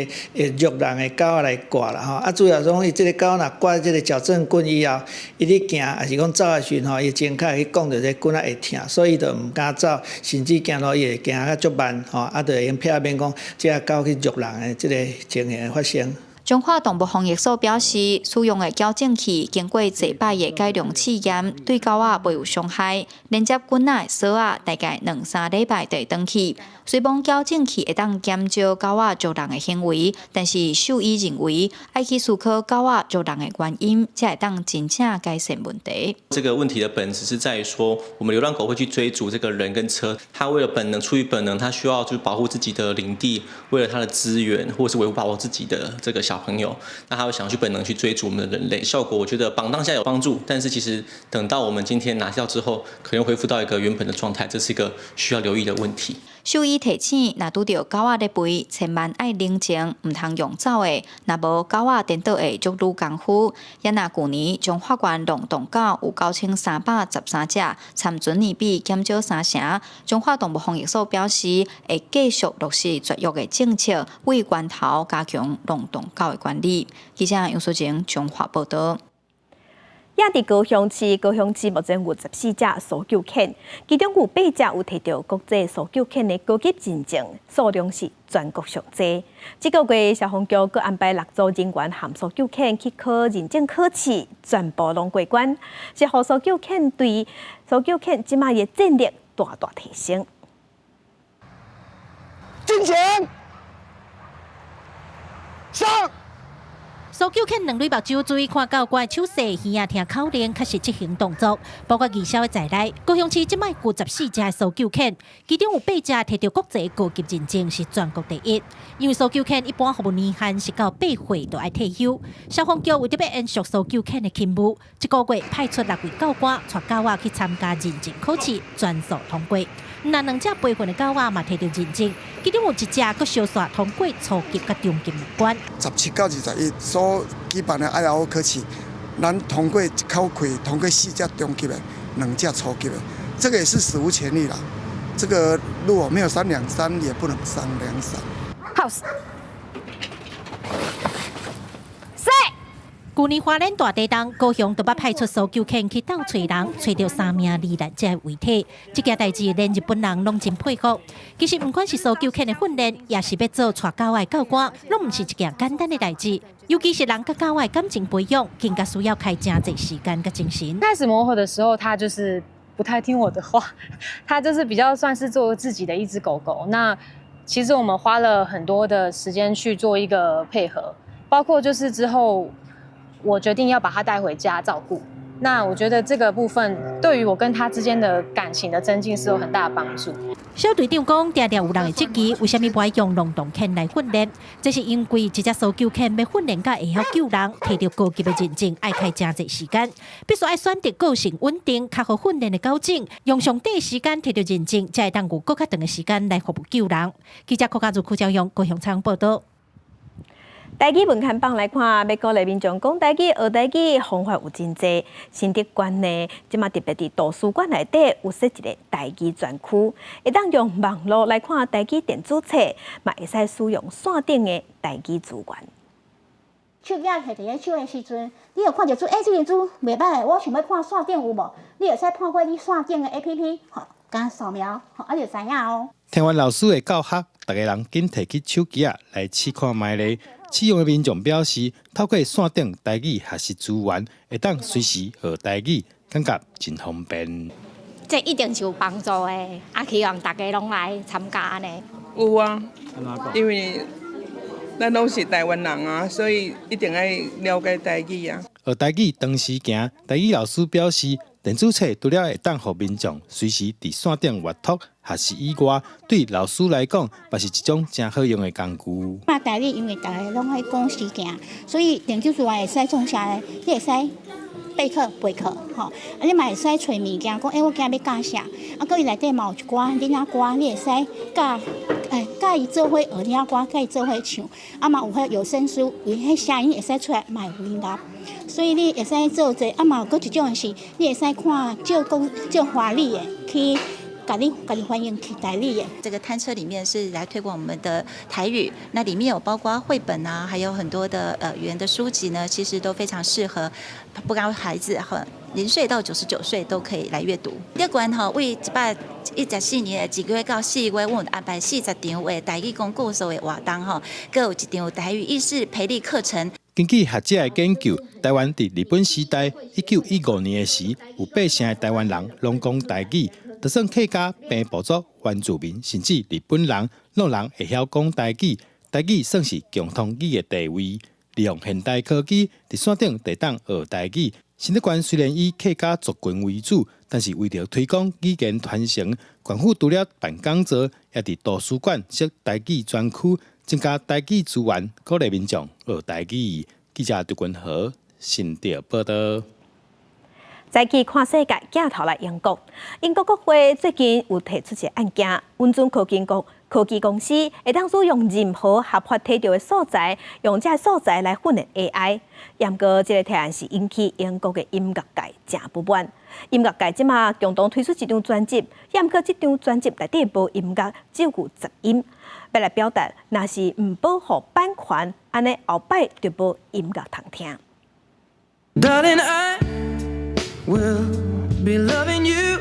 弱人的狗仔来挂啦吼。啊，主要讲伊即个狗若挂即个矫正棍以后，伊咧行还是讲走的时阵吼，伊前脚去讲着这棍仔会疼，所以就毋敢走，甚至行路伊会行较足慢吼，啊，就会用避免讲即个狗去弱人的即个情形发生。中华动物防疫所表示，使用的矫正器经过1摆的改良试验，对狗仔袂有伤害。连接棍仔的锁仔大概2-3礼拜就会转去。虽讲矫正器会当减少狗仔作人的行为，但是兽医认为要去思考狗仔作人的原因，才会当真正改善问题。这个问题的本质是在于说，我们流浪狗会去追逐这个人跟车，它为了本能，出于本能，它需要就是保护自己的领地，为了它的资源，或者是维护保护自己的这个小朋友，那它会想去本能去追逐我们的人类。效果我觉得绑当下有帮助，但是其实等到我们今天拿掉之后，可能恢复到一个原本的状态，这是一个需要留意的问题。兽医提醒，若拄到狗仔咧吠，千万爱冷静，唔通用走的。若无狗仔颠倒会足愈功夫。也若去年中法院笼动狗有9313只，参准年比减少3成。中华动物防疫所表示，会继续落实绝育的政策，为源头加强笼动狗的管理。记者杨淑晴中华报道。也伫高雄市目前有14只搜救犬，其中有8只有摕到国际搜救犬的高级认证，数量是全国上济。这个月消防局佮安排6组人员含搜救犬去考认证考试，全部拢过关，是互搜救犬对搜救犬即卖的战力大大提升。进前，上。搜救犬两蕊目睭注意看到怪手势、耳仔听口令，确实执行动作。包括技巧的在内，高雄市即卖有14只搜救犬，其中有8只摕到国际高级认证，是全国第一。因为搜救犬一般服务年限是到8岁就要退休，消防局为特别延续搜救犬的勤务，这个月派出6位教官带狗仔去参加认证考试，全数通过。那2只备份的狗仔嘛摕到认证，其中有1只佮小煞通过初级佮中级入关。17到21所举办的 ILO 考试，咱通过考开通过4只中级的，2只初级的，这个也是史无前例啦。这个如果没有323，也不能323。House。去年花莲大地震，高雄就捌派出搜救犬去斗找人，找到3名罹难者的遗体。这件代志连日本人拢真佩服。其实，不管是搜救犬的训练，也是要做带狗的教官，拢唔是一件简单的代志。尤其是人跟狗的感情培养，更加需要开真侪时间跟精神。开始磨合的时候，他就是不太听我的话，他就是比较算是做自己的一只狗狗。那其实我们花了很多的时间去做一个配合，包括就是之后。我决定要把他带回家照顾，那我觉得这个部分对于我跟他之间的感情的增进是有很大的帮助。小队长讲，常常有人会质疑，为什么不爱用冷冻犬来训练？这是因为一只搜救犬要训练到会晓救人，摕到高级的认证，爱开真侪时间，必须爱选择个性稳定、较好训练的狗种，用上短时间摕到认证，才会当有更较长的时间来服务救人。记者柯家如赵阳高雄采访报道。台语文刊榜来看，要鼓励民众讲台语、学台语方法有真多。新竹县呢，即马特别伫图书馆内底有设一个台语专区，会当用网络来看台语电子册，嘛会使使用线顶的台语资源。手机摕伫咧手的时阵，你有看到这个字袂歹，我想要看线顶有无？你会使看过你线顶的 APP， 吼，敢扫描，吼，就知影哦。听完老师的教学，大家人紧摕起手机来试看卖咧。使用的民众表示，透过线顶台语学习资源，会当随时学台语，感觉真方便。这一定是有帮助的，希望大家拢来参加呢。有啊，因为咱拢是台湾人啊，所以一定要了解台语啊。学台语当时行，台语老师表示，电子册除了会当互民众随时伫线顶阅读学习以外，对老师来讲，也是一种真好用的工具。台语因为大家拢爱讲时行，所以电子书会使创啥咧？你会使备课、背课，吼，你嘛会使找物件，讲我今日要教啥？搁伊内底嘛有一寡囡仔歌，你会使教伊做伙学囡仔歌，教伊做伙唱，嘛有迄有声书，有迄声音会使出来嘛有音乐，所以你会使做者，嘛有搁一种是，你会使看照华丽的去家己反映去台语的。这个摊车里面是来推广我们的台语，那里面有包括绘本啊，还有很多的语言的书籍呢，其实都非常适合不光孩子0岁到99岁都可以来阅读。第二关为114年的1月到4月，我们安排40场的台语讲故事的活动各有1场台语意识培力课程。根据学者的研究，台湾在日本时代1915年的时，有8成的台湾人拢讲台语，就算客家、平埔族、原住民，甚至日本人，拢人会晓讲台语。台语算是共通语的地位，利用现代科技，伫线顶地当学台语。新德县虽然以客家族群为主，但是为了推广语言传承，县府除了办讲座，也伫图书馆设台语专区，增加台语资源，鼓励民众学台语。记者杜君豪新潮报道。再去看世界，镜头来英国。英国国会最近有提出一个案件，温准科技公司会当使用任何合法摕到的素材，用这素材来训练 AI。不过，这个提案是引起英国的音乐界真不满。音乐界即马共同推出一张专辑，不过这张专辑内底无音乐，只有杂音，要来表达，若是唔保护版权，安尼后摆就无音乐通听。Darling, I will be loving you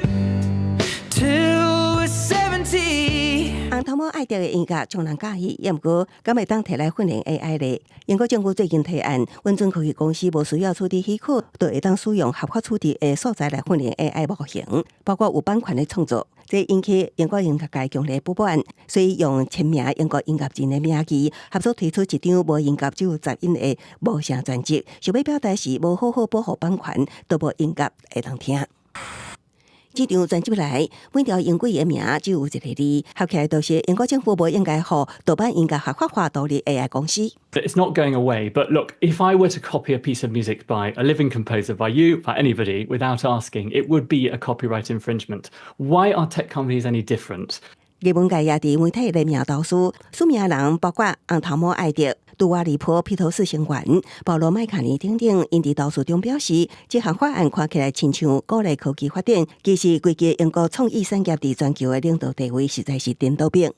till we're 70. 红头毛爱调的音乐充人喜欢，也毋过敢会当摕来训练 AI 咧。英国政府最近提案，温准科技公司无需要处理许可，就会当使用合法处理的素材来训练 AI 模型，包括有版权的创作。这引起英国音乐界强烈不满，所以用签名英国音乐人的名义，合作推出一张无音乐只有杂音的无声专辑，想要表达是无好好保护版权，都无音乐会当听。这张专辑来，每条音轨的名只有一个字，合起来都是英国政府无应该予盗版音乐合法化独立 AI 公司。It's not going away, but look, if I were to copy a piece of music by a living composer, by you, by anybody, without asking, it would be a copyright infringement. Why are tech companies any different? 艺文界也伫媒体里面投诉，署名人包括红头毛艾迪、杜瓦利坡、披头士成员、保罗麦卡尼等等，因伫投诉中表示，这项法案看起来亲像鼓励科技发展，其实规个英国创意产业伫全球的领导地位实在是颠倒兵。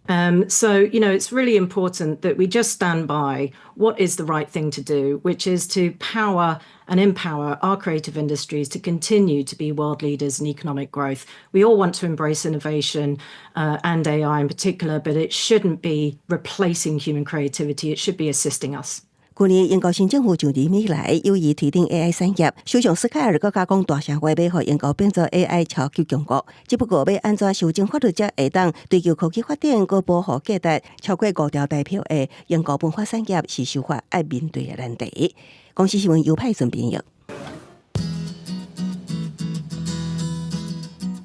So, it's really important that we just stand by what is the right thing to do, which is to power and empower our creative industries to continue to be world leaders in economic growth. We all want to embrace innovation and AI in particular, but it shouldn't be replacing human creativity. It should be assisting us. 去年，英国新政府就任以来，有意推动 AI 产业。首相斯凯尔阁加讲大声话，要予英国变做 AI 超级强国。只不过，要安怎修正法律才会当追求科技发展，佮保护价值超过5条代表的英国文化产业是修法要面对的难题。公司新闻由派准编译。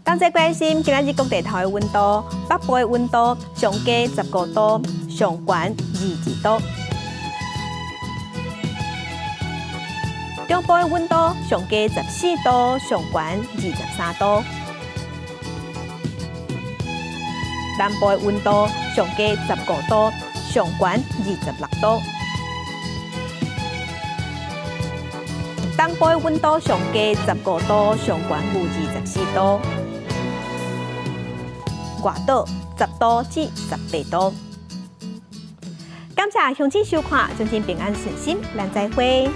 感谢关心，今日各地头的温度，北部的温度上低15度，上悬22度。中部的温度上低14度，上悬23度；南部的温度上低15度，上悬26度；东部的温度上低15度，上悬24度；外岛10度至18度。感谢乡亲收看，祝您平安顺心，咱再会。